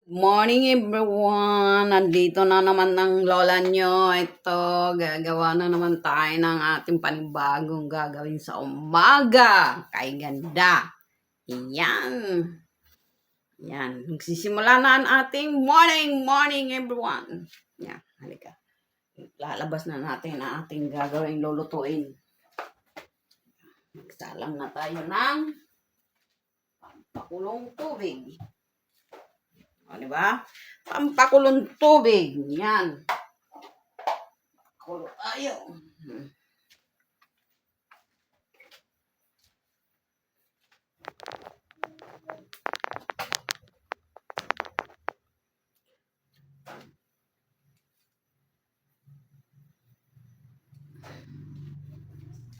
Morning everyone! Nandito na naman ng lola nyo. Ito, gagawa na naman tayo ng ating panibagong gagawin sa umaga. Kay ganda. Yan. Yan. Magsisimula na ang ating morning everyone. Yan, halika. Lalabas na natin ang ating gagawin lulutuin. Magsalang na tayo ng pakulong tubig. O, diba? Pampakulong tubig. Yan. Kulo tayo.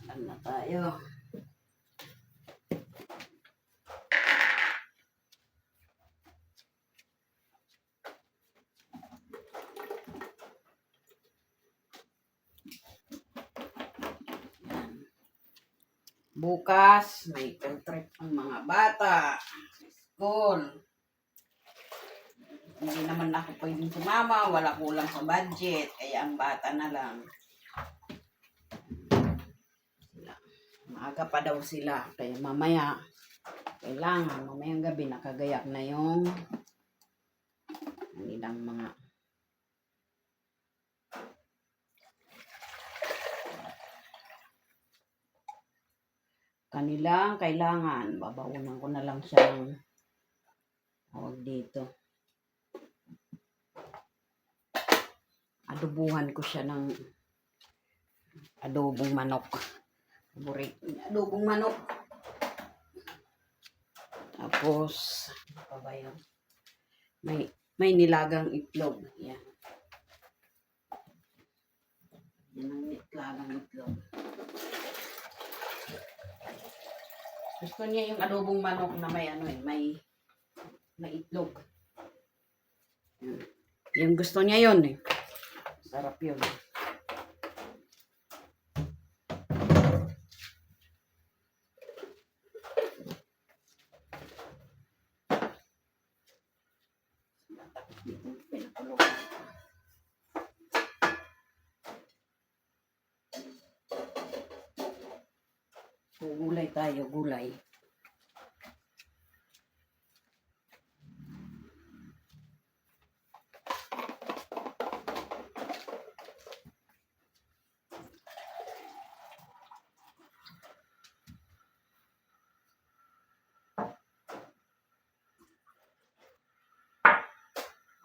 Ano na tayo? Bukas, may trip ang mga bata sa school. Hindi naman ako pwedeng sumama, wala kulang sa budget, kaya ang bata na lang. Maaga pa daw sila, kaya mamaya, kailangan, mamayang gabi nakagayak na yung nilang mga kanilang kailangan. Babaunan ko na lang siya ng tawag dito. Adobuhan ko siya ng adobong manok. Adobong manok. Tapos, ano pa ba yun? May nilagang itlog. Yan. Yan ang nilagang itlog. Gusto niya yung adobong manok na may may itlog. Yan. Yung gusto niya yun eh. Sarap yun. Gulay tayo, gulay.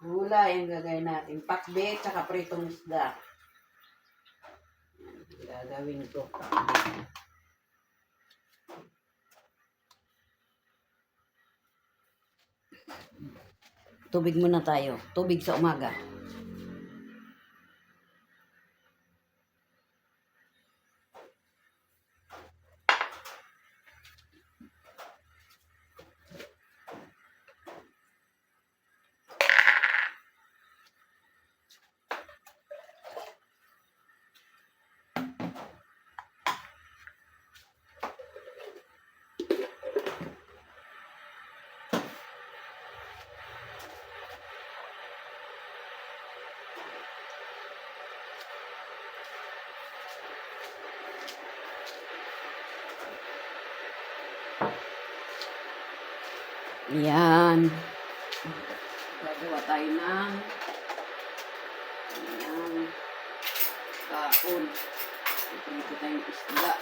Gulay ang gagawin natin. Pakbet, tsaka pritong isda. Gagawin ko. Tubig muna tayo. Tubig sa umaga. Yan. Gagawa tayo ng kaon. Ito tayong isda.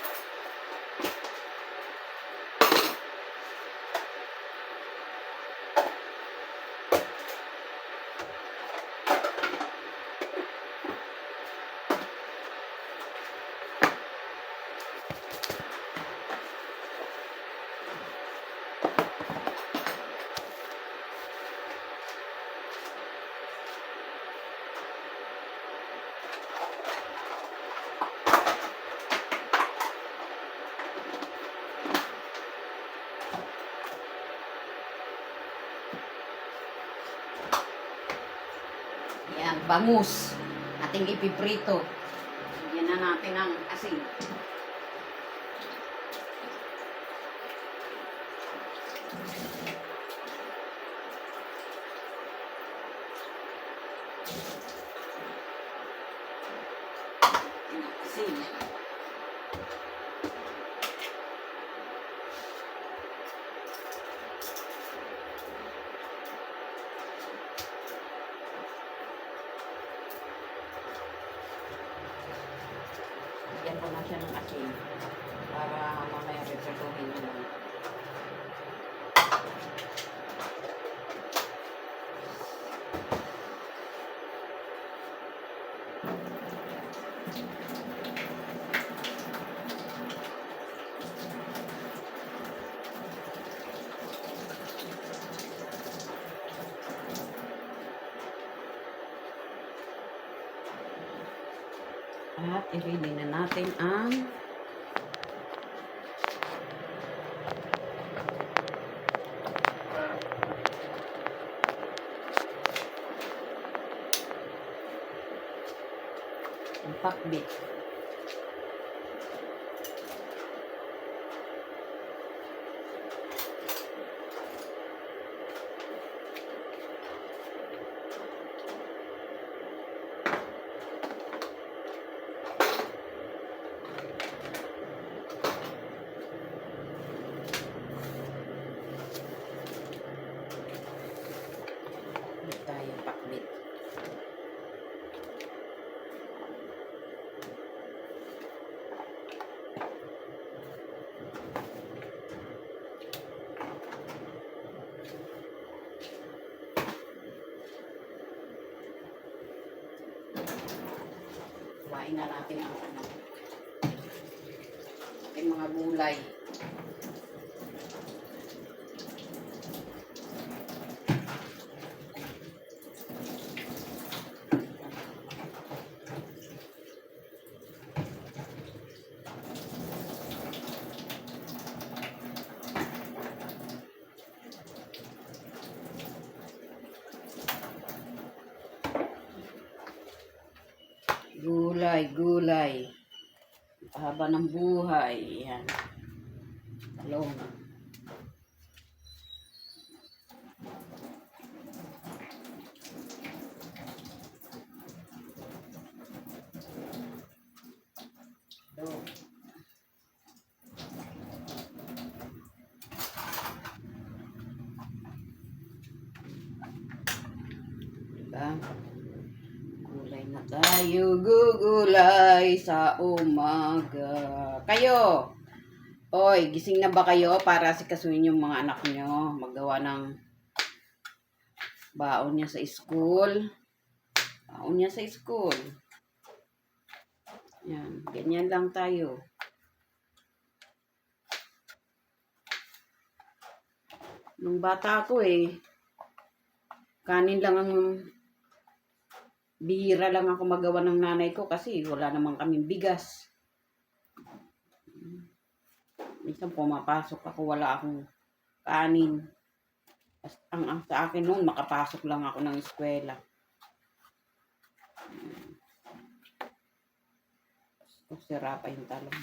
Yan, bangus. Ating ipiprito. Yan na natin ang asin. Asin. Lagyan ko na siya ng asin para mamaya repretuhin nyo lang. At i-ready na natin ang pakbit. Tayo pakbit. Kuhain na natin ang ating mga gulay. Gulay. Haba ng buhay. Yan. Talong. Talong. Diba? Gulay na tayo, gugulay sa umaga. Kayo, oy, gising na ba kayo para sikasuhin yung mga anak nyo? Maggawa ng baon niya sa school. Baon niya sa school. Yan, ganyan lang tayo. Nung bata ko kanin lang ang bihira lang ako magawa ng nanay ko kasi wala namang kaming bigas. Minsan pumapasok ako, wala akong kanin. Ang sa akin noon, makapasok lang ako ng eskwela. Sira pa yung talong.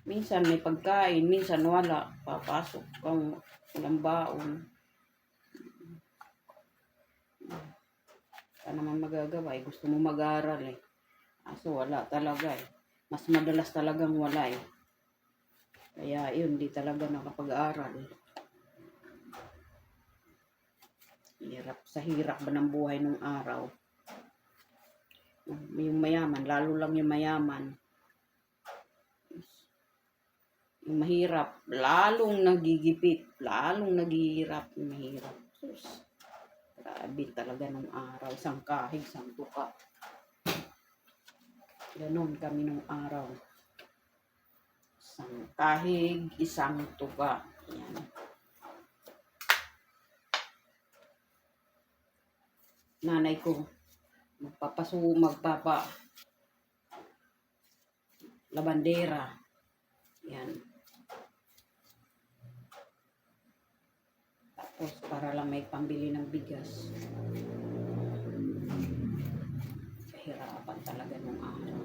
Minsan may pagkain, minsan wala. Papasok kang walang baon. Ano naman magagawa gusto mo mag-aaral Aso wala talaga Mas madalas talagang wala Kaya yun, di talaga nakapag-aaral Sa hirap ba ng buhay nung araw. Yung mayaman, lalo lang yung mayaman. Yung mahirap, lalong nagigipit, lalong naghihirap, yung mahirap. Sus. Grabe talaga nung araw. Isang kahig, isang tuka. Ganon kami nung araw. Isang kahig, isang tuka. Yan. Nanay ko, magpapa labandera. Yan. Tapos para lang may pambili ng bigas. Kahirapan talaga nung araw.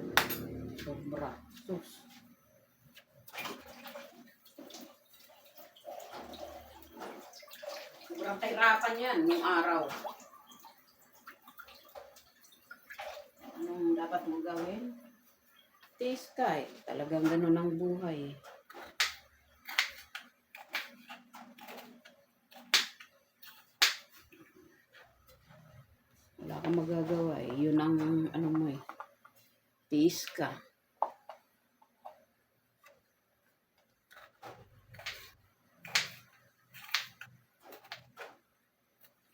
Sobra. Sus. Sobrang kahirapan yan yung araw. Anong dapat mo gawin? Tiis ka eh. Talagang ganun ang buhay. Wala kang magagawa eh. Yun ang ano mo eh. Tiis ka.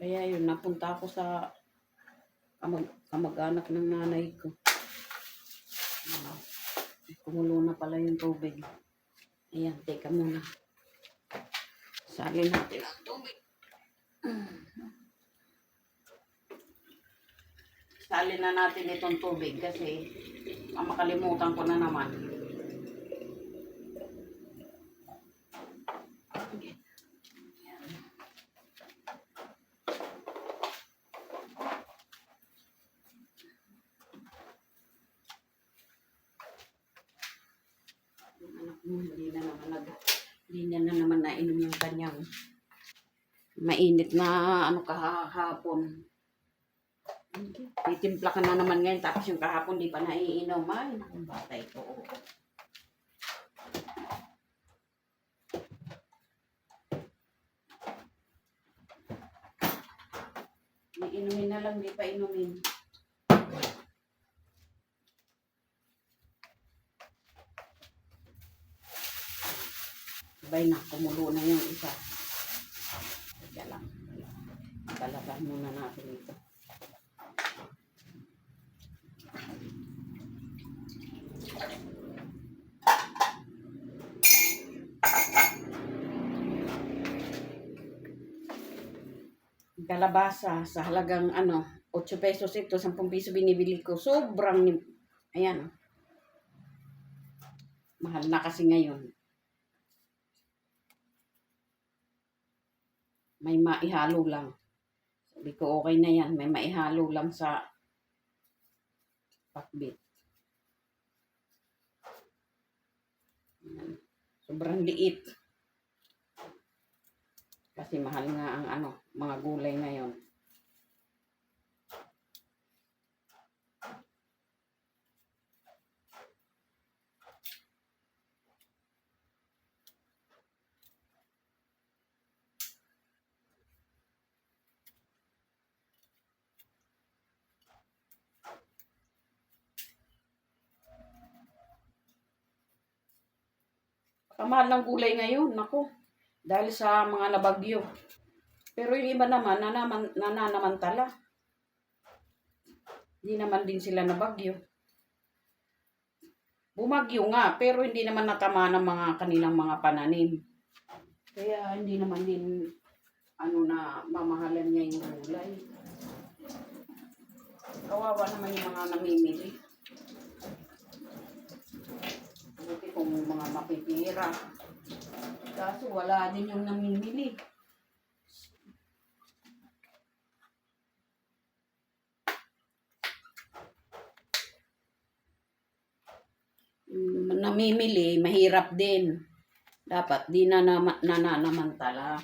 Kaya yun, napunta ako sa kamag-anak ng nanay ko. Kumulo na pala yung tubig. Ayan, teka muna. Salin natin ang tubig. Salin na natin itong tubig kasi makalimutan ko na naman. Hindi niya na naman nainom yung kanyang mainit na ano kahapon. Titimpla ka na naman ngayon tapos yung kahapon di pa naiinom. Ay, nakong bata ito. Iinumin na lang, di pa inumin. Sabay na, kumulo na yung isa. Kaya lang. Talaga muna natin ito. Kalabasa sa halagang 8 pesos ito, 10 piso binibili ko. Sobrang, ayan. Mahal na kasi ngayon. May maihalo lang. Sabi ko okay na yan. May maihalo lang sa pakbit. Sobrang liit. Kasi mahal nga ang mga gulay ngayon. Kamahal ng gulay ngayon, nako. Dahil sa mga nabagyo. Pero yung iba naman, nananamantala. Hindi naman din sila nabagyo. Bumagyo nga, pero hindi naman natama ng mga kanilang mga pananim. Kaya hindi naman din na mamahalan niya yung gulay. Kawawa naman yung mga namimili. Buti kung mga mapipira. Kaso wala din yung namimili. Namimili, mahirap din. Dapat di nananamantala.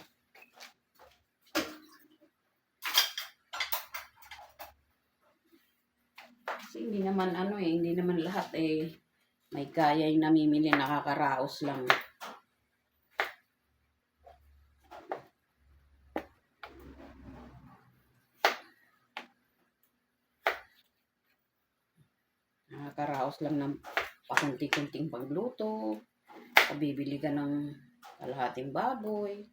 Kasi hindi naman hindi naman lahat may kaya yung namimili, nakakaraos lang. Nakakaraos lang ng pakunti-kunting pagluto. Bibili ka ng kalahating baboy,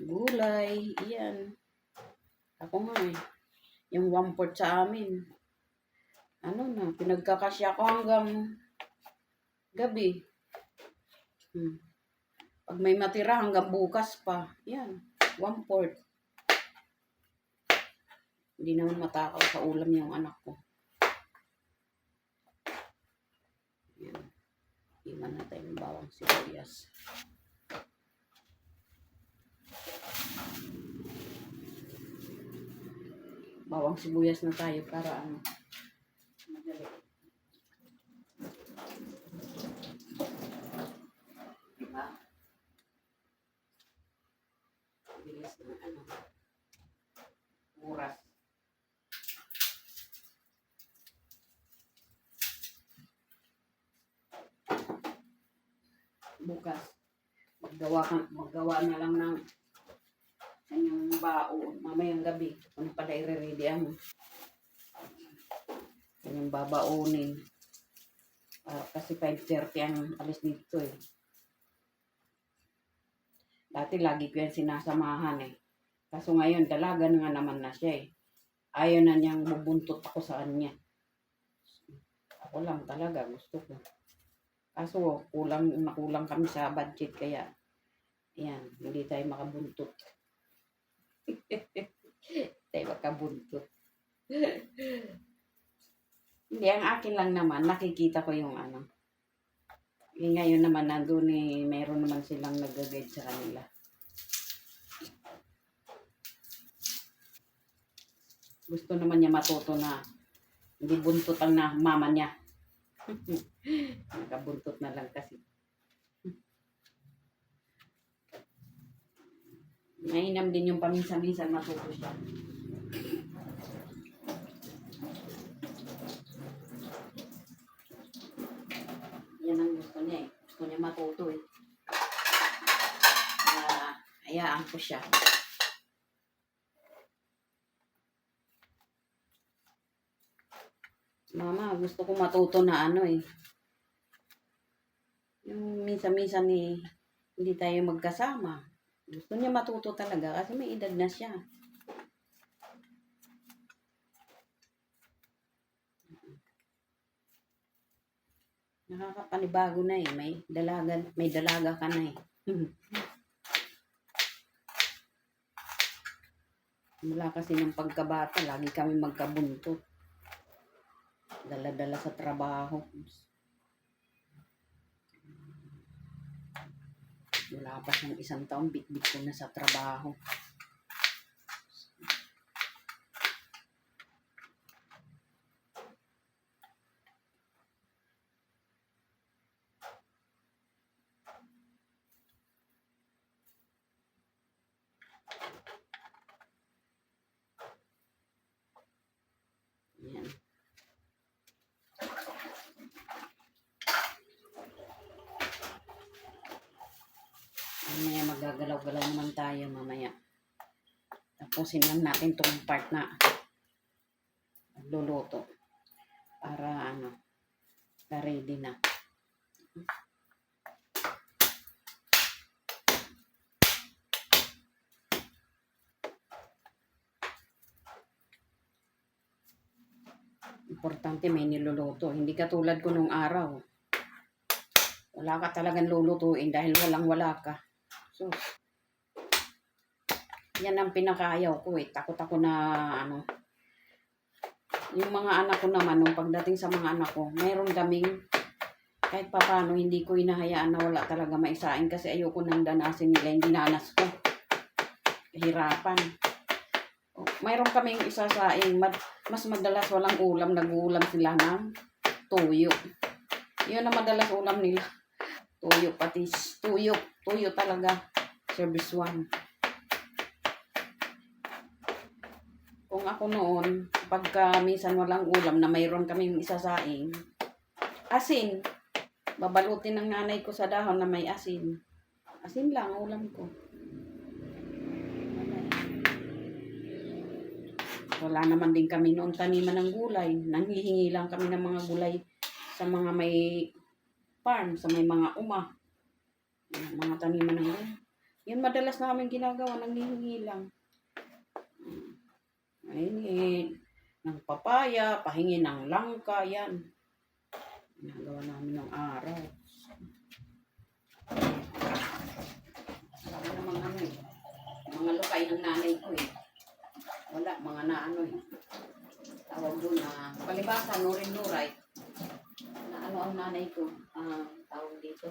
gulay, iyan. Ako nga yung 1/4 sa amin. Pinagkakasya ko hanggang gabi. Pag may matira hanggang bukas pa. Yan, 1/4. Hindi naman matakaw sa ulam yung anak ko. Yan. Iman natin yung bawang sibuyas. Bawang sibuyas na tayo para madali. Diba? Bilis na. ano, oras. Bukas, maggawa na lang ng kanyang baon. Mamayang gabi, ano pala i-ready ang kanyang babaonin. Kasi 5:30 ang alis dito eh. Dati lagi ko yan sinasamahan eh. Kaso ngayon, dalaga na nga naman na siya eh. Ayaw na niyang bubuntot ako sa kanya. Ako lang talaga, gusto ko. Kaso, nakulang kami sa budget kaya, yan, hindi tayo makabuntot. Tayo makabuntot. Hindi, ang akin lang naman, nakikita ko yung ano. Ngayon naman, nandun eh, mayroon naman silang nag-guide sa kanila. Gusto naman niya matuto na hindi buntot ang na mama niya. Nakabuntot na lang kasi. Mainam din yung paminsan-minsan matuto siya. Yan ang gusto niya eh. Gusto niya matuto eh. Hayaan ko siya. Mama, gusto ko matuto na ano eh. Yung minsan-minsan eh, hindi tayo magkasama. Gusto niya matuto talaga kasi may edad na siya. Nakakapanibago na eh. May dalaga ka na eh. Mula kasi ng pagkabata, lagi kami magkabuntot. Dala-dala sa trabaho. Wala pa siyang 1 taon, bit-bit ko na sa trabaho. Yan. Mamaya magagalaw-galaw naman tayo mamaya. Tapusin lang natin itong part na magluluto para ano, ready na. Importante may niluluto. Hindi katulad ko nung araw. Wala ka talagang lulutuin dahil walang-wala ka. So, yan ang pinakaayaw ko eh. Takot ako na ano. Yung mga anak ko naman, nung pagdating sa mga anak ko, mayroon kaming kahit paano hindi ko inahayaan na wala talaga maisain kasi ayoko nang danasin nila yung dinanas ko. Kahirapan. Mayroon kaming isasaing, mas madalas walang ulam, nag-uulam sila ng tuyo. Yun ang madalas ulam nila. Tuyo, patis, tuyo talaga. Service 1. Kung ako noon, pagka minsan walang ulam na mayroon kaming isasaing, asin. Babalutin ng nanay ko sa dahon na may asin. Asin lang ulam ko. Wala naman din kami noon taniman ng gulay. Nanghihingi lang kami ng mga gulay sa mga may farm, sa may mga mga taniman ng gulay. Yan madalas namin ginagawa, nanghihingi lang. Pahingi ng papaya, pahingi ng langka, yan. Ginagawa namin ng araw. Sabi naman ano eh, mga lukay ng nanay ko eh. Wala, mga naano eh. Tawag doon na, palibasa, nurin-nuray. Na ano ang nanay ko, tawag dito.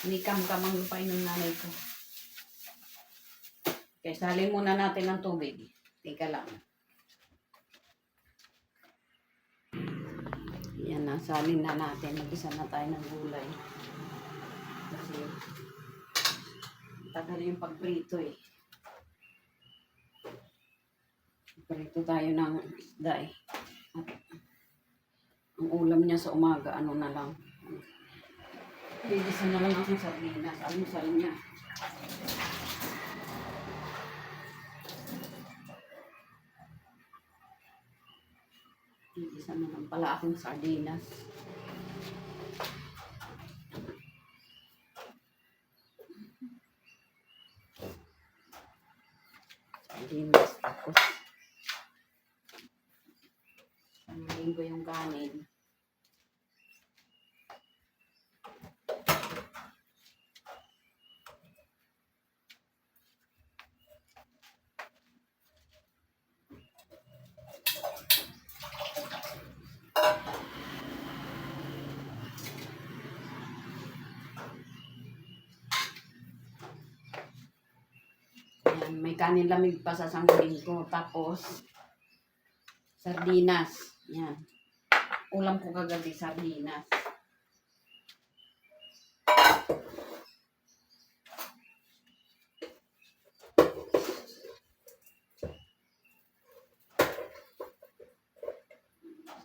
Nikam-kam ang lupay ng nanay ko. Kaya salin muna natin ng tubig. Tika lang. Yan na, salin na natin. Mag-isa na tayo ng gulay. Kasi matagal yung pagprito eh. Prito tayo ng isda eh. At ang ulam niya sa umaga, ano na lang. Bigisa na lang akong sardinas. Almusal niya. Bigisa na lang pala akong sardinas. Sardinas tapos samahin ko yung kanin. Ayan, may kanin lamig pa sa sangging ko. Tapos, sardinas. Yan. Ulam ko kagabi, sardinas.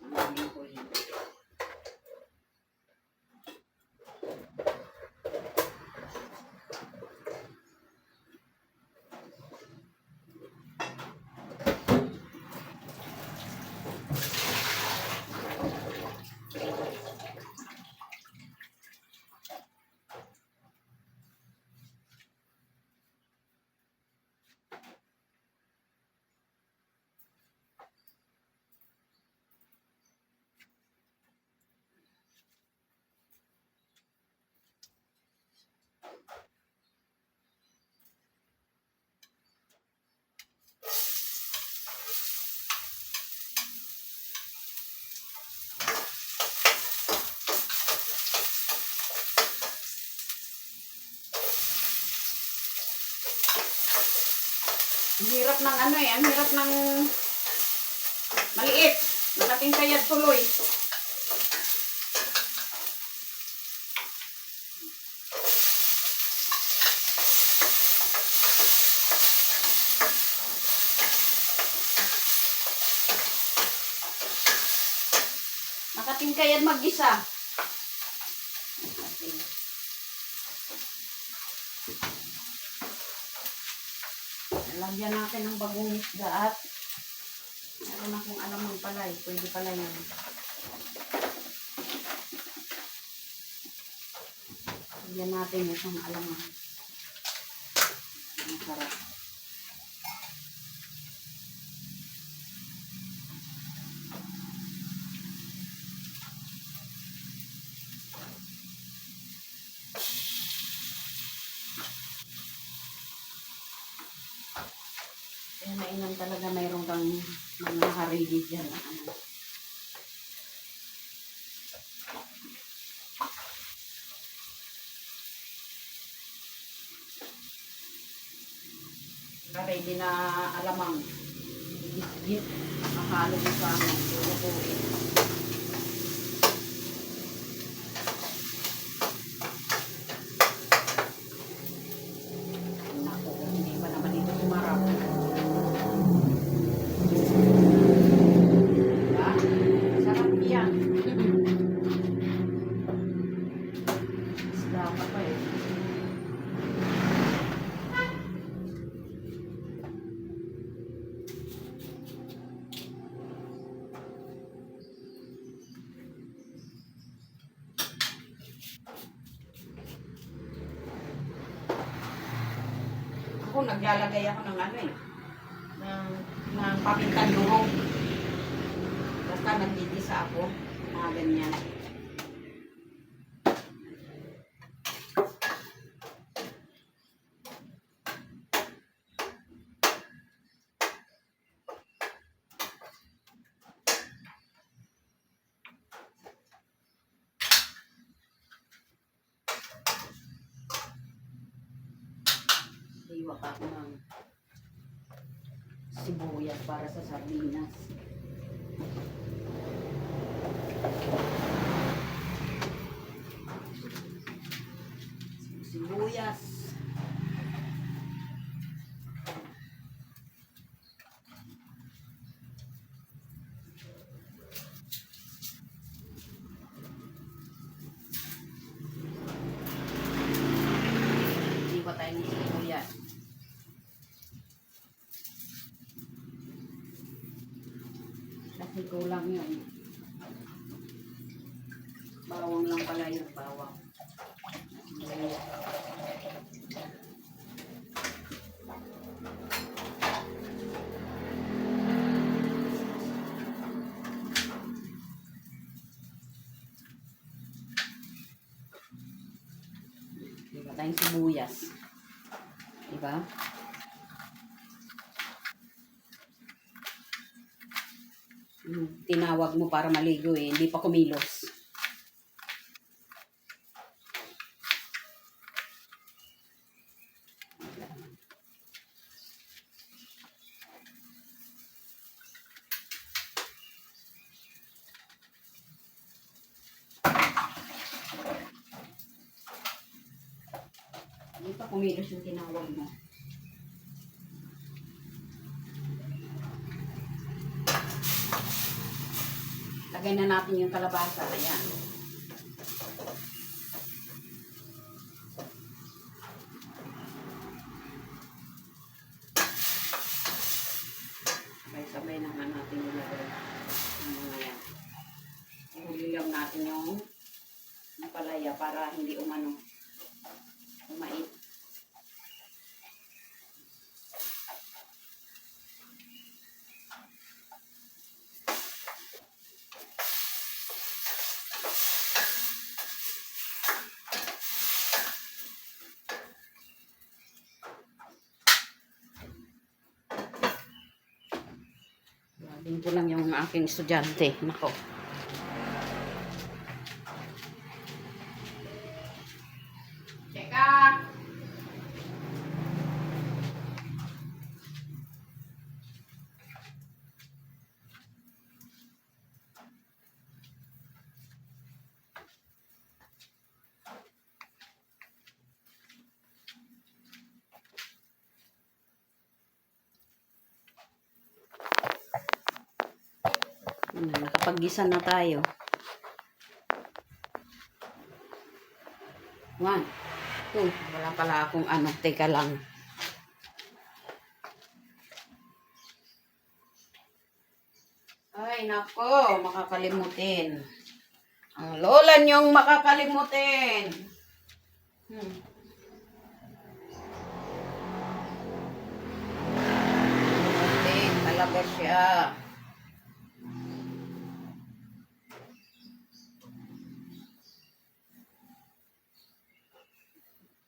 Samahin ko yun. Ang hirap ng ano eh, ang hirap ng maliit. Malaking kayad tuloy. Nakatingkayad mag-isa. Lagyan natin ng bagong isda at meron akong alamang palay. Pwede pala yan. Lagyan natin itong alamang. Ang sarap. Kaya mainam talaga mayroon kang mga nakaready dyan na ano. Nakaready na alamang. Git-git. Nakahalo mo sa ano. Lulubuin. Naku, hindi pa naman ito sumarap. Sarap yan. Isda pa pa eh. Ako naglalagay ako ng ano eh. Ng pamintang durog. Basta nagtitisa ako. Mga ganyan. Iwa pa ako ng sibuyas para sa sardinas. Sibuyas. tayo ng sibuyas. Kasi kulang yun. Bawang lang pala yung bawang. Diba tayong sibuyas? Diba? Tinawag mo para maligo eh, hindi pa kumilos. Hindi pa kumilos yung tinawag mo. Lagay na natin yung kalabasa. Ayan. Sabay-sabay naman natin ilagay. Ayan. Ihuli lang natin yung palaya para hindi umait. Gawin ko lang yung aking estudyante. Nako. Teka! Nakapag-gisa na tayo. 1, 2. Wala pala akong ano. Teka lang. Ay, nako. Makakalimutin. Ang lola niyong makakalimutin. Makakalimutin talaga siya.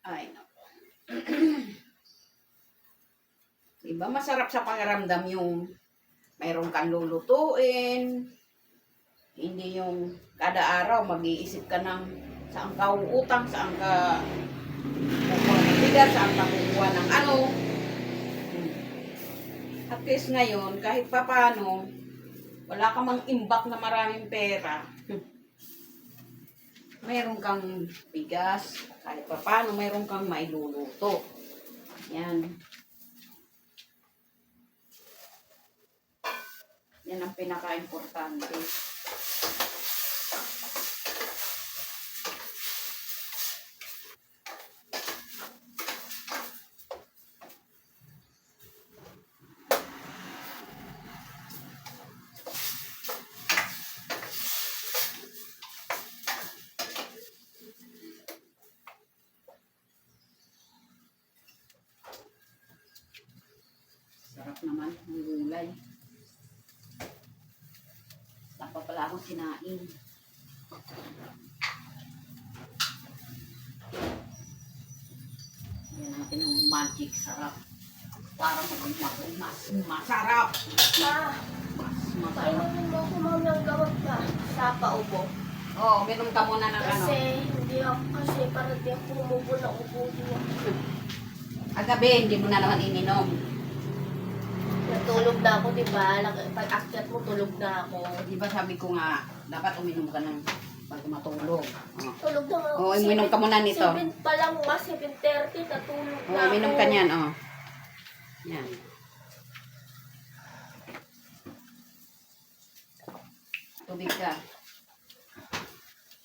Ay, nako. Diba masarap sa pakiramdam yung mayroon kang lulutuin. Hindi yung kada araw mag-iisip ka ng saan ka uutang, saan ka kukuha ng bigas, saan ka kukuha ng ano. At least ngayon, kahit papano, wala ka mang imbak na maraming pera. Mayroon kang bigas, kahit papano, mayroon kang mailuluto. Yan. Yan ang pinaka-importante. Sarap naman ang gulay. Dapat pala akong sinain. Yan natin ang magic sarap. Para maging mas masarap. Mas masarap. Painumin mo ako ng gamot ka sa paubo. Oo, minum ka muna ng ano. Kasi para di ako umubo na ubo niya. Agabi, hindi mo na naman ininom. Natulog na ako, di ba? Pag akyat mo, tulog na ako. Di ba sabi ko nga, dapat uminom ka ng bago matulog. Oh. Tulog na ako. Oo, uminom ka muna nito. 7 pa lang, 7:30, natulog na Oo, ako. uminom ka niyan, oh. Yan. Tubig ka.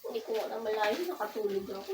Hindi ko na malayo, nakatulog ako.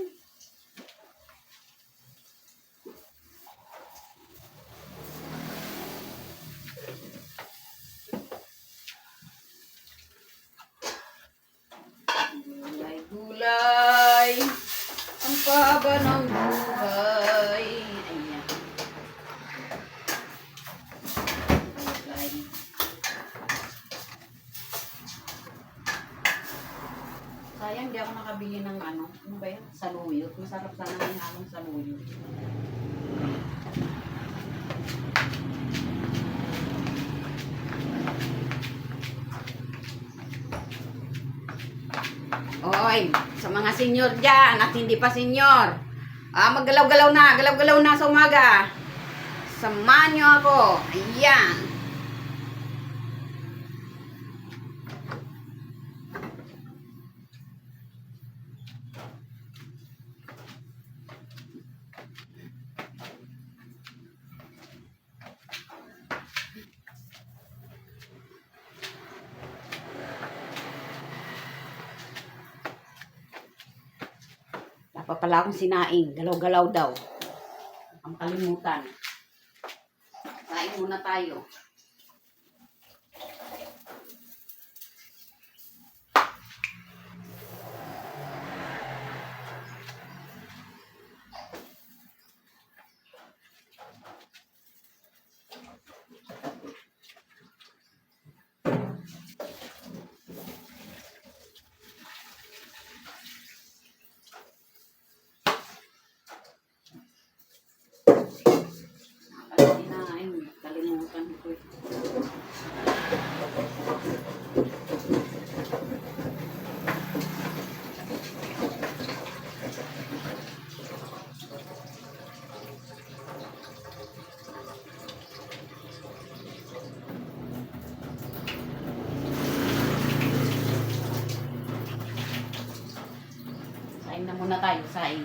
saluyot. Masarap sana may halong saluyot. Oy, sa mga senior dyan at hindi pa senior. Maggalaw-galaw na. Galaw-galaw na sa umaga. Samahan nyo ako. Ayan. Dapat pala akong sinaing. Galaw-galaw daw. Ang kalimutan. Saing muna tayo. Sinaing. Kalimutan ko. Saing na muna tayo. Saing.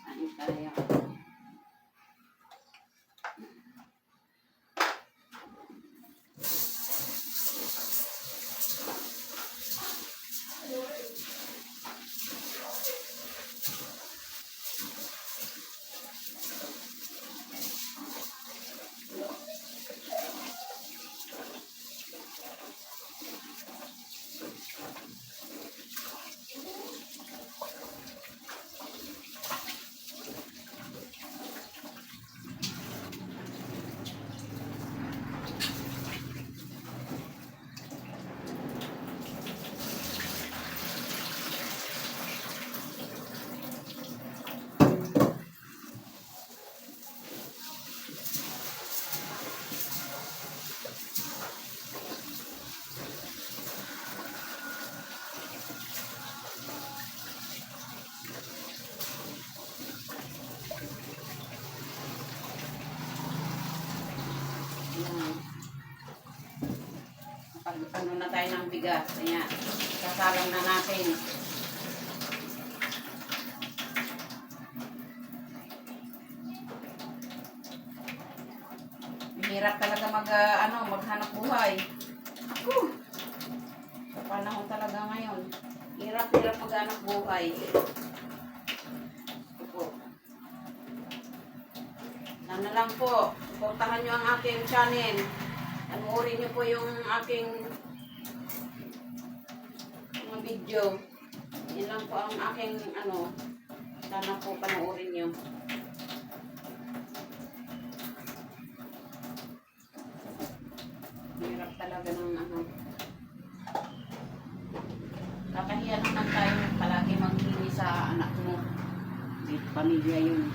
Saing tayo. Ayan. Ano na tayo ng bigas. Ayan. Sasalang na natin. Mahirap talaga maghanap buhay. Sa panahon talaga ngayon. Hirap maghanap buhay. Ito po. Sana lang po. Suportahan nyo ang aking channel. Panoorin nyo po yung aking mga video. Yan lang po ang aking sana po panoorin nyo. Hirap talaga ng kakahiya naman tayo palagi maghihingi sa anak mo. Pamilya yun.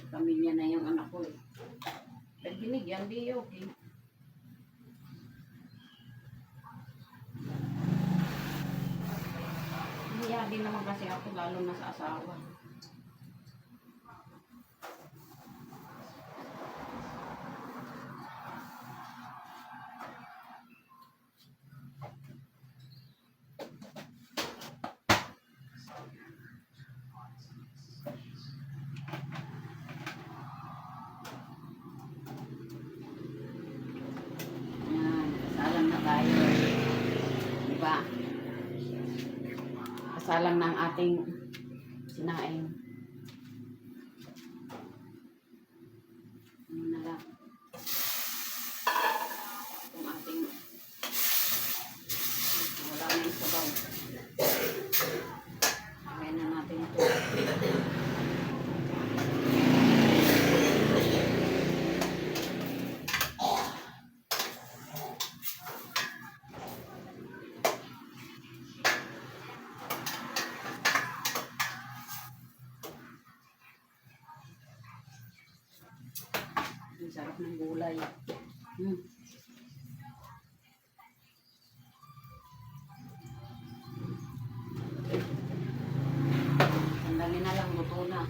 Pamilya na yung anak ko eh. Pag binigyan, di okay. Hiya din naman kasi ako lalo na sa asawa. salang ng ating sinaing. Ano na lang. Itong ating wala na yung sabaw. Lagyan na natin ito. Ang sarap ng gulay. Sandali na lang, luto na.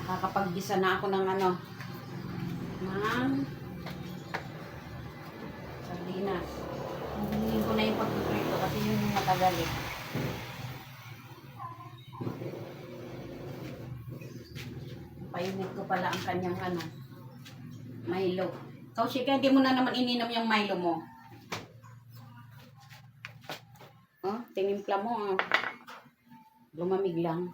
Nakakapaggisa na ako ng ng sardinas. Hingin ko na yung pagpiprito kasi yun yung matagal eh. Painit ko pala ang kanyang Milo. Kaushika, hindi mo na naman ininom yung Milo mo. Oh, tinimpla mo. Lumamig lang.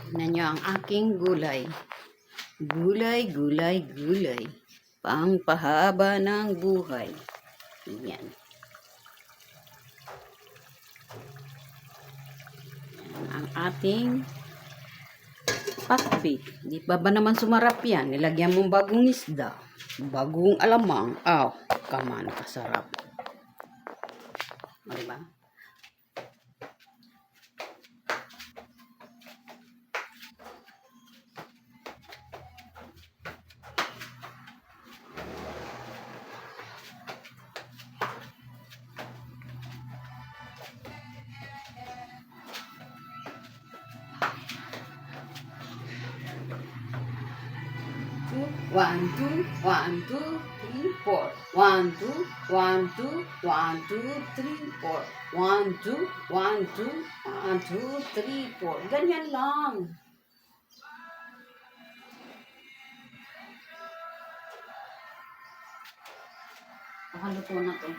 Tignan nyo ang aking gulay. Gulay, gulay, gulay. Pangpahaba ng buhay. Yan. Yan ang ating pakbit. Di ba naman sumarap yan? Nilagyan mong bagong isda. Bagong alamang. Aw, kaman, kasarap. Diba? One, two, 1, 2, 3, 4. 1, 2, 1, 2, 1, 2, 3, 4. 1, 2, 1, 2, 1, 2, 3, 4. Ganyan lang. Nakaluto na to.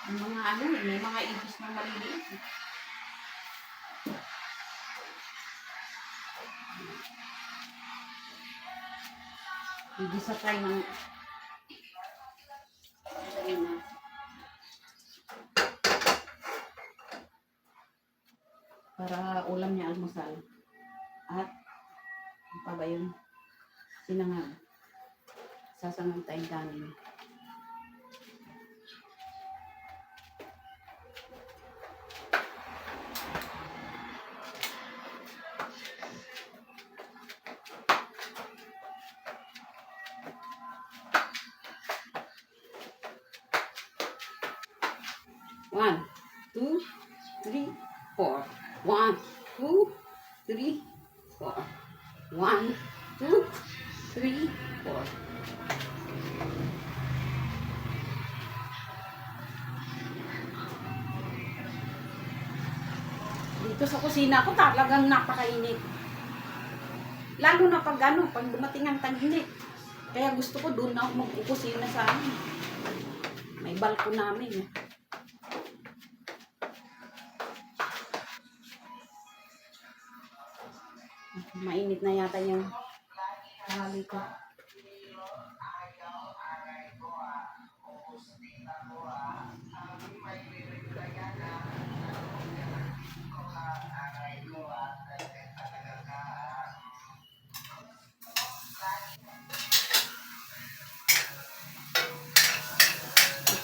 Ang mga may mga ipis na maliliit. Hindi sa try ng para ulam niya almusal. At ano pa ba yun? Sinangag. Sasangag tayong kanin. One, 2, 3, 4. 1, 2, 3, 4. 1, 2, 3, 4. Dito sa kusina ko talagang napakainit. Lalo na pag pag dumating ang tag-init. Kaya gusto ko doon na ako magkukusina sa may balko namin. Mainit na yata yung hali ko.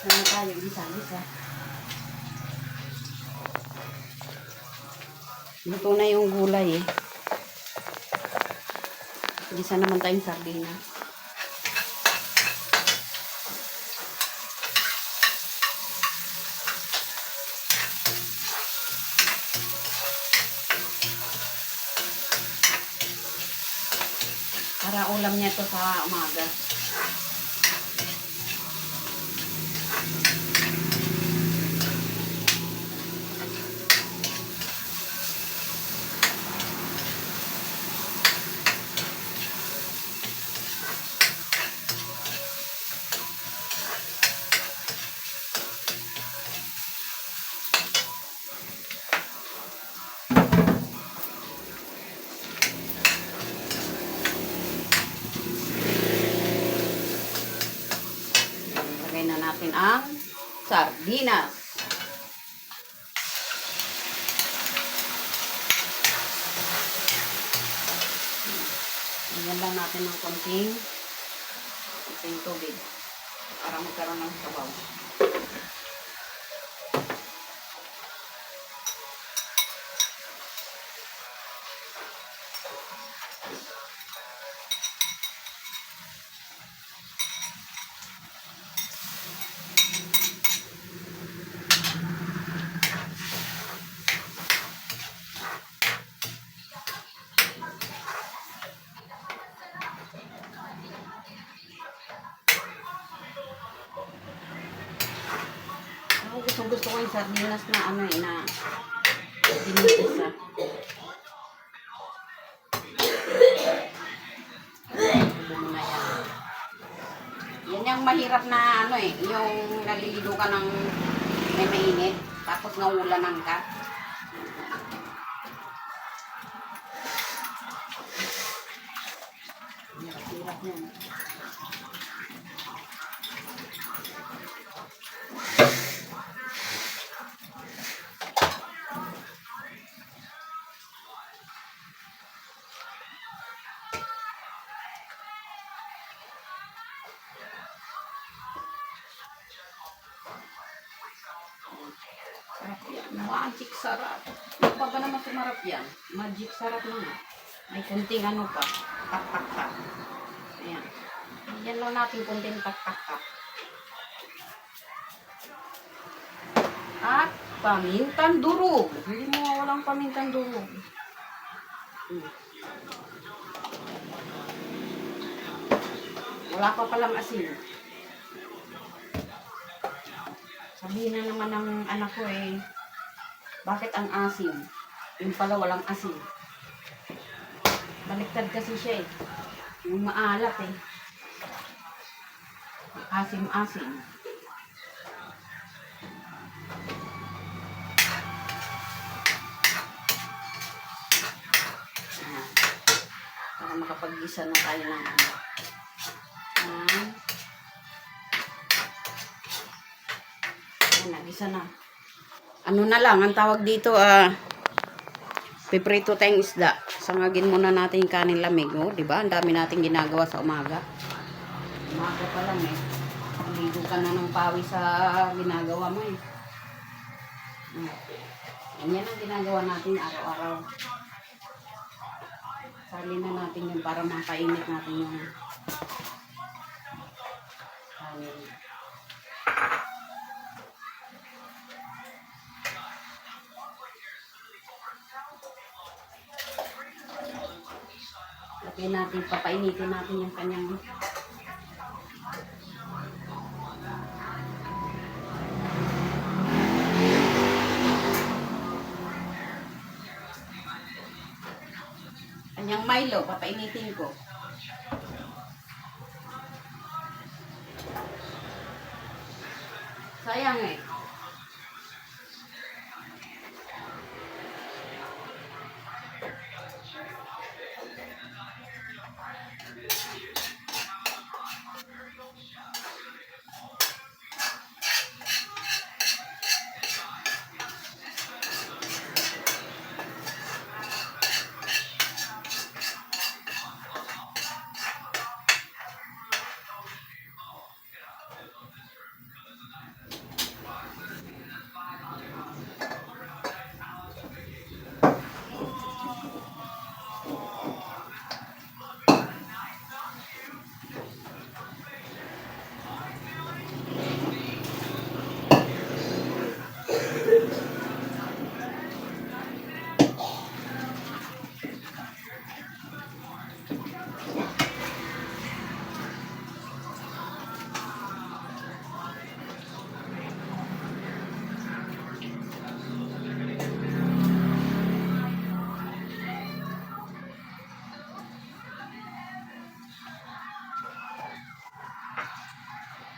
Sana tayo bisa-bisa. Luto na yung gulay eh. Gisa naman tayong sardinas. Para ulam niya to sa umaga. Lagay na natin ang sardinas. Lagyan lang natin ng konting tubig para magkaroon ng sabaw. Gusto ko yung sardinas na ano eh, na dinitisa. Yan yung mahirap na ano eh, yung naliligo ka ng may mainit, tapos naulanan ka. Hirap yan. Sarap yan. Magic sarap. Ano pa ba naman sumarap yan? Magic sarap naman. May kunting ano pa. Tak-tak-tak. Ayan. Yan lang natin kunting tak-tak-tak. At pamintang durog. Hindi mo walang pamintang durog. Wala pa palang asin. Sabihin na naman ng anak ko eh, bakit ang asim? Yung pala walang asin. Baliktad kasi siya eh. Yung maalat eh. Asim-asim. Para makapag-isa na tayo ng ano. Nagisa na. Ano na lang, ang tawag dito, piprito tayong isda. Sangagin muna natin yung kanin lamig, oh, di ba? Ang dami nating ginagawa sa umaga. Umaga pa lang eh. Ligo ka na ng pawis sa ginagawa mo eh. Yan ang ginagawa natin araw-araw. Sali na natin yun para mapainit natin yung kanin. Lagyan natin, papainitin natin yung kanyang Milo, papainitin ko. Sayang eh.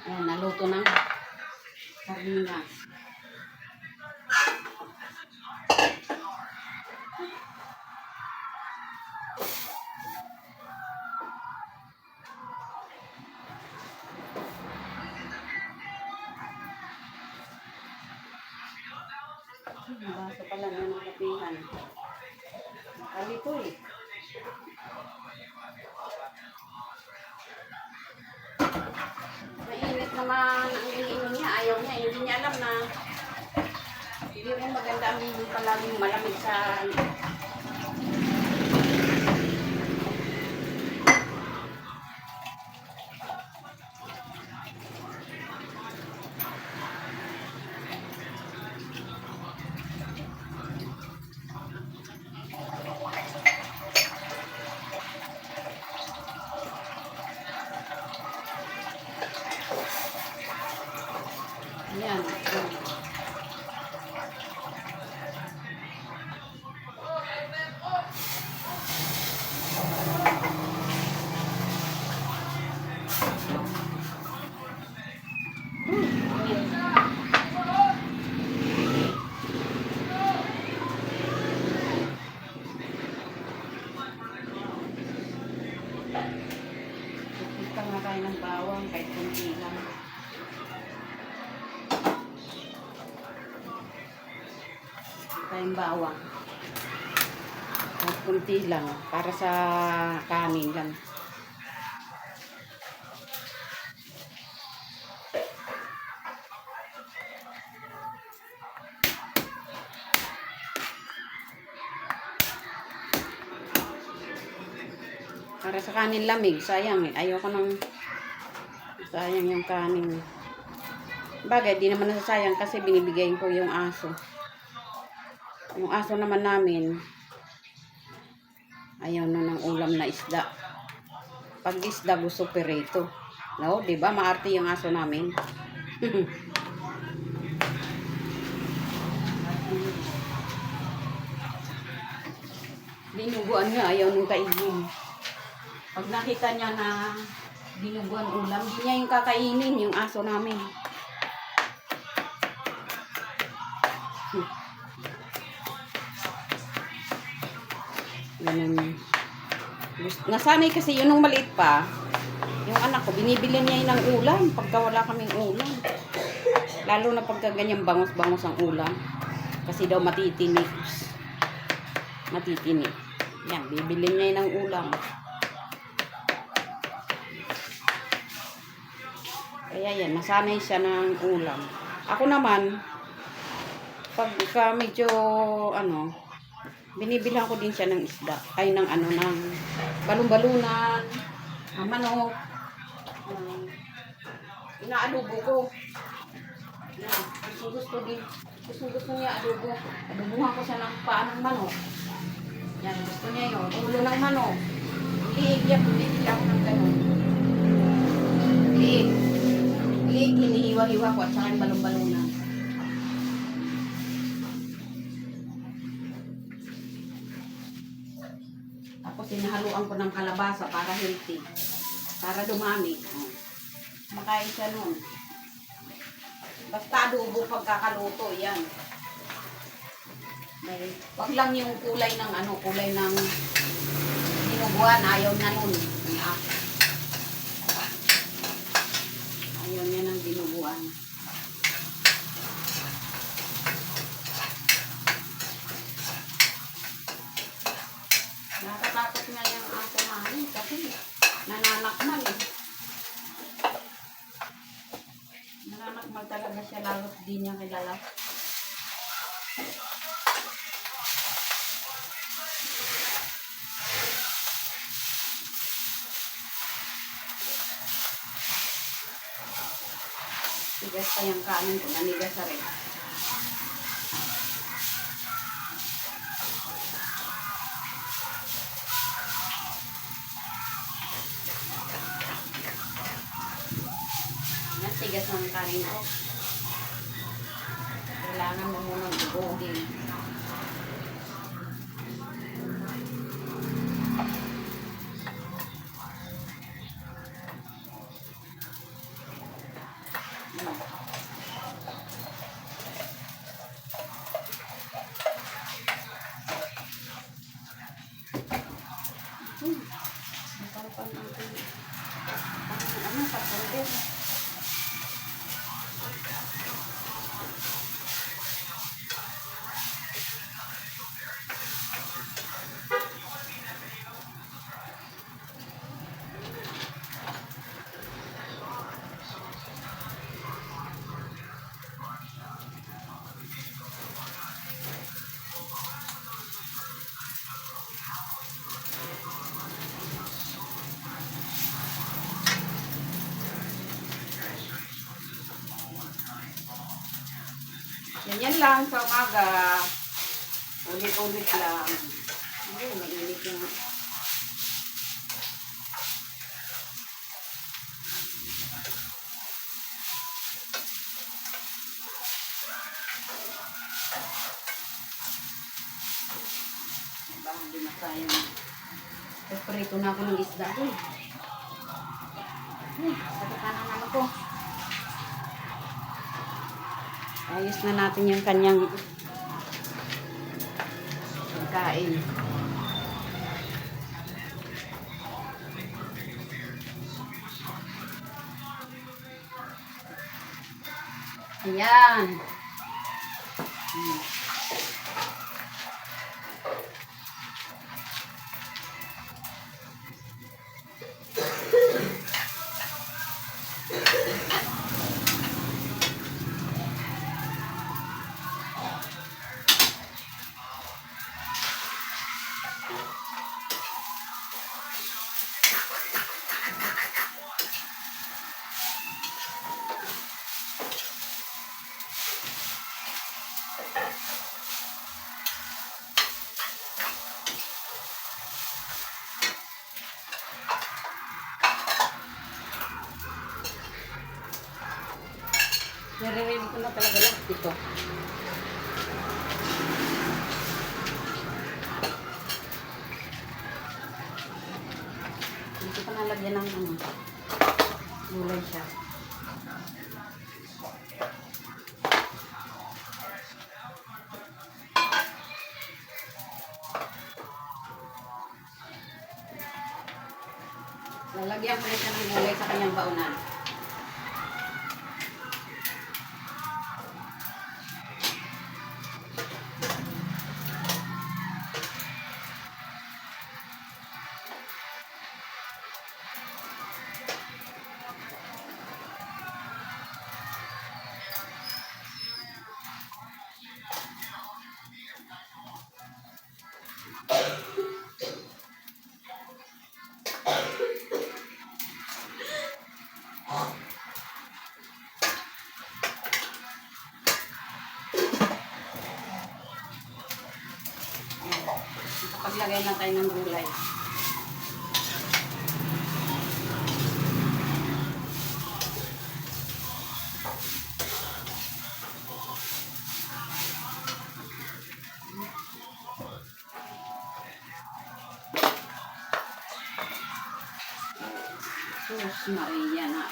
Ayan, naluto ng sardinas. Baso pala na ng kapihan. Alito eh. Mainit naman ang iniinom niya. Ayaw niya. Hindi niya alam na hindi rin maganda ang palaging malamig sa yan. Kita nga tayo ng bawang kahit kunti lang. Tayong bawang. Kahit kunti lang. Para sa kanin lang. Para sa kanin lamig. Sayang eh. Ayoko nang sayang yung kanin. Bagay, di naman nasasayang kasi binibigay ko yung aso. Yung aso naman namin, ayaw na ng ulam na isda. Pag isda, gusto perito. No, di ba? Maarte yung aso namin. Dinuguan niya, ayaw nung kainin. Pag nakita niya na dinuguan ulam, di niya yung kakainin, yung aso namin. Ganun. Nasanay kasi yun nung maliit pa. Yung anak ko, binibili niya yun ng ulam pagka wala kaming ulam. Lalo na pagka ganyan bangos-bangos ang ulam. Kasi daw matitinik. Matitinik. Yan, bibili niya yun ng ulam. Kaya yan, nasanay siya ng ulam. Ako naman, pagka medyo, binibilhan ko din siya ng isda. Ay, ng balon-balunan, manok. Inaadobo ko. Yan, gusto niya adobo. Adobuhan ko siya ng paa ng manok. Yan, gusto niya yun. Ulo ng manok. Liig yan, bibili ako ng ganun. Liig. Liig, hinihiwa-hiwa ko at saka yung balon-balunan. Tapos sinahaluan ko ng kalabasa para healthy. Para dumami. Makain siya nun. Basta adobo pagkakaluto, yan. Wag lang yung kulay ng dinuguan. Ayaw na nun. Ayaw niya ng dinuguan. Nakatakot nga yung aso namin kasi nananakmal eh. Nananakmal talaga siya lalo't di niya kilala. Tigas pa yung kanin ko, nanigas na rin. Tigas ng kanin ko. Kailangan mo munang ibogin. Masarapan natin. Ano, pasalin. Ganyan lang sa umaga. Ulit-ulit lang. Ay, mainit yung... Diba, hindi na sayang. Preparito na ako ng isda. Sakit na naman ko. Ayos na natin yung kanyang pagkain. Ayan. Nare-ready ko na talaga lahat ito. Hindi ko nalagyan ng gulay siya. Lalagyan ko siya ng gulay sa kanyang baunan. Paglagay na tayo ng gulay. Sus Maria na.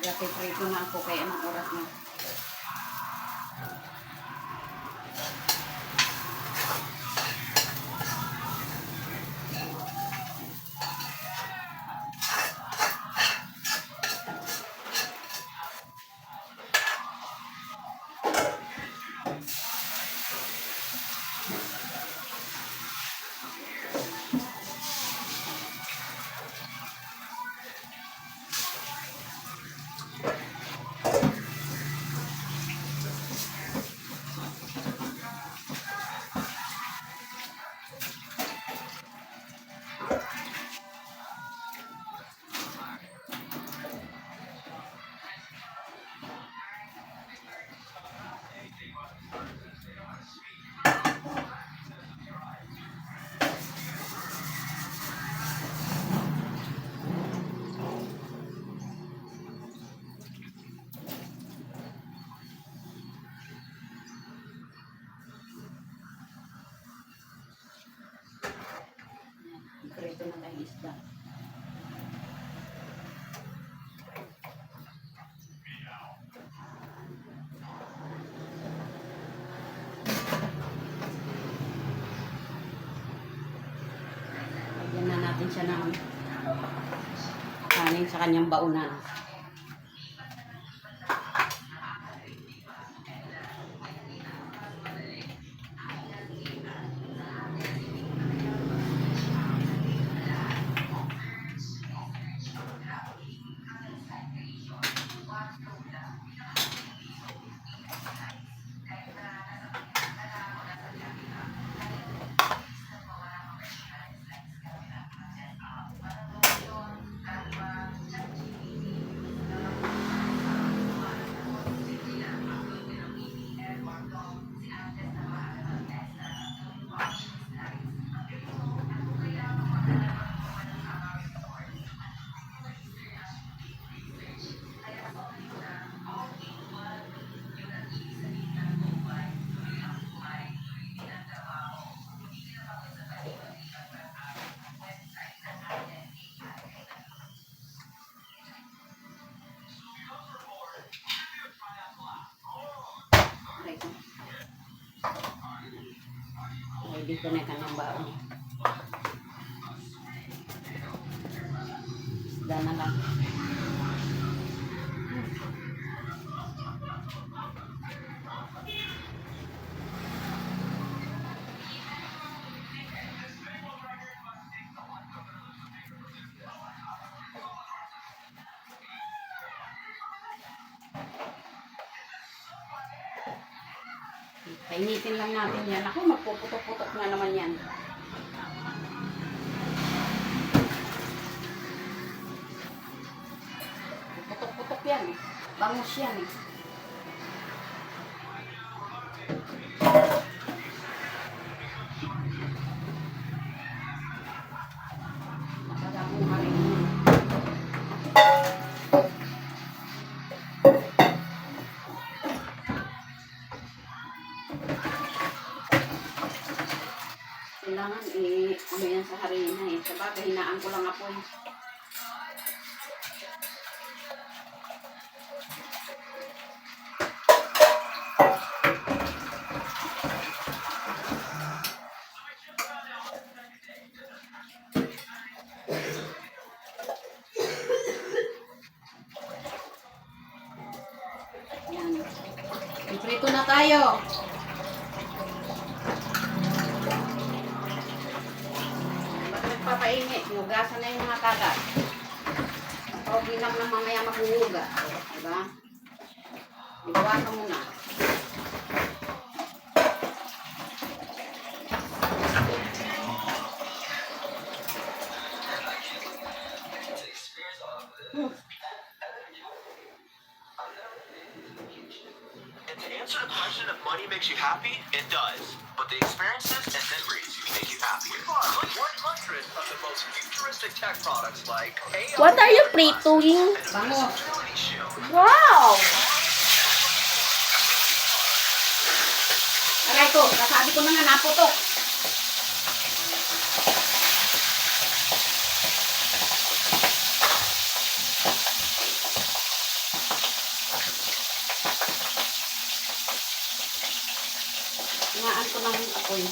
Nag-prito na ako kaya anong oras na. Ito na tayo isda. Lagyan na natin siya ng kanin sa kanyang baunan. Ready ko na ka ng baon. Isda na lang. Painitin lang natin yan. Ako, magpuputok-putok na naman yan. Putok-putok yan. Bangus yan eh. Nakadamong ka rin. Kailangan ano yan sa harina eh. Sabagay, hinaan ko lang apoy. Yan. Prito na tayo. Papainit, hugasan na yung mga kagat. O, bilang na mamaya maghuhugas. Diba? Ibawasan mo na. And to answer the question if money makes you happy, it does. But the experiences and memories make you happier. We bought 100 of the most futuristic tech products like AI. What are you pritoing? Bangus. Wow! Aray ko, kasabi ko na nga naputok. Hinaan ko lang yung apoy.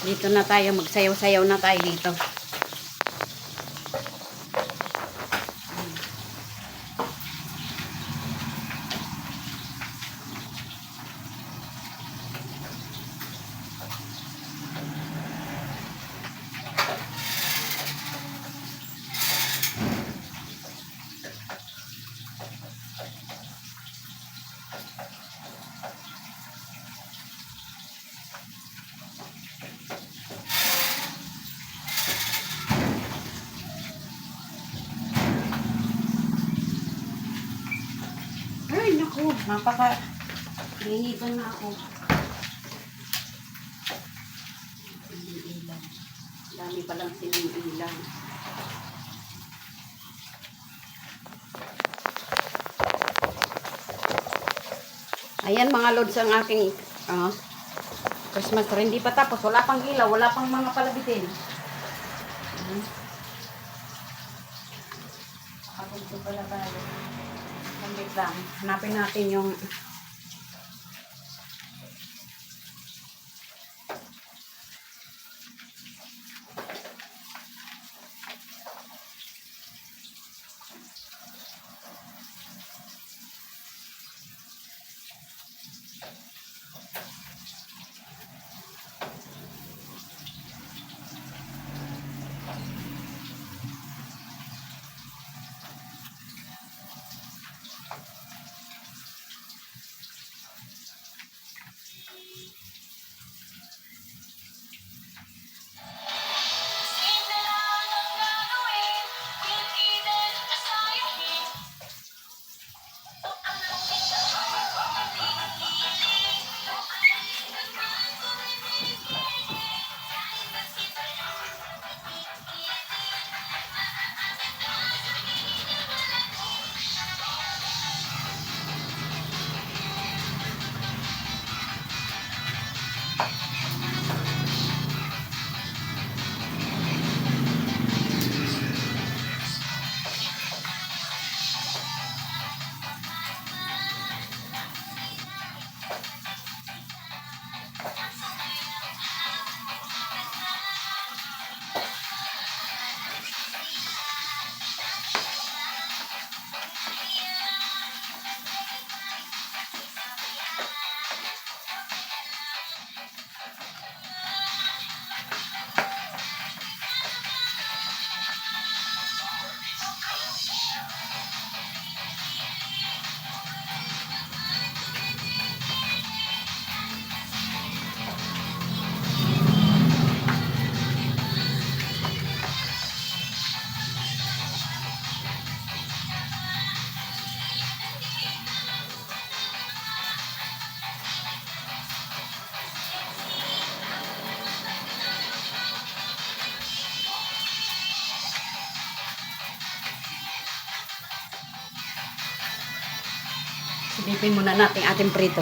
Dito na tayo, magsayaw-sayaw na tayo dito. Ay, naku, napaka-linitan na ako. Dami palang sinilang. Ayan mga lods ang aking Christmas tree. Hindi pa tapos. Wala pang ilaw. Wala pang mga palabitin. Kapag ito pala tayo. Sandit lang. Hanapin natin yung silipin muna natin ating prito.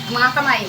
Mga kamay.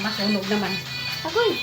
Masunog naman. Agoy!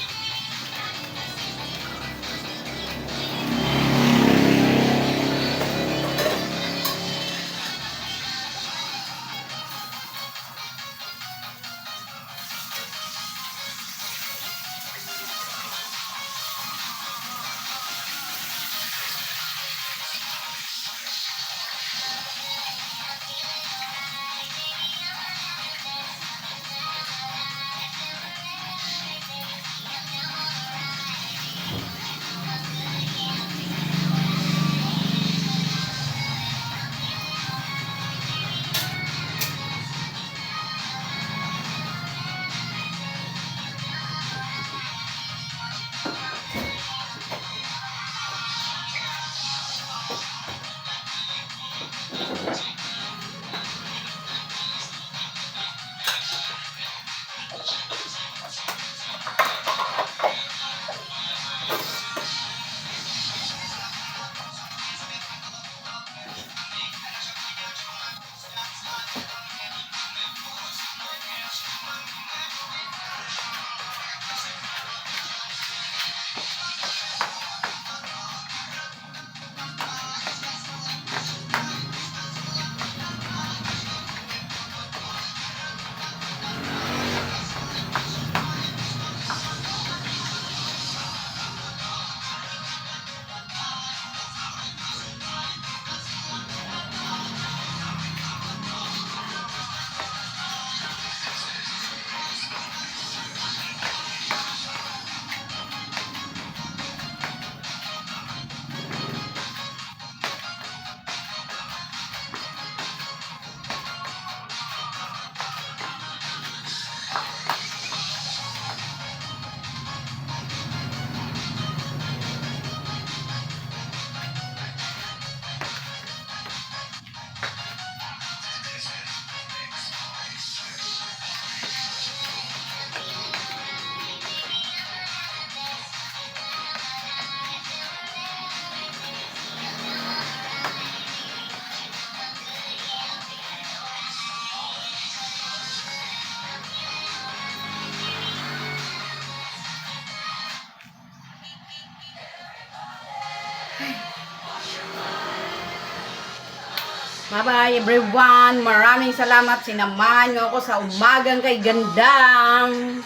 Bye-bye everyone. Maraming salamat. Sinamahan nyo ako sa umagang kay gandang.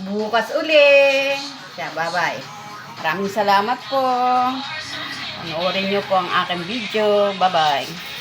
Bukas uli. Kaya bye-bye. Maraming salamat po. Panoorin nyo po ang aking video. Bye-bye.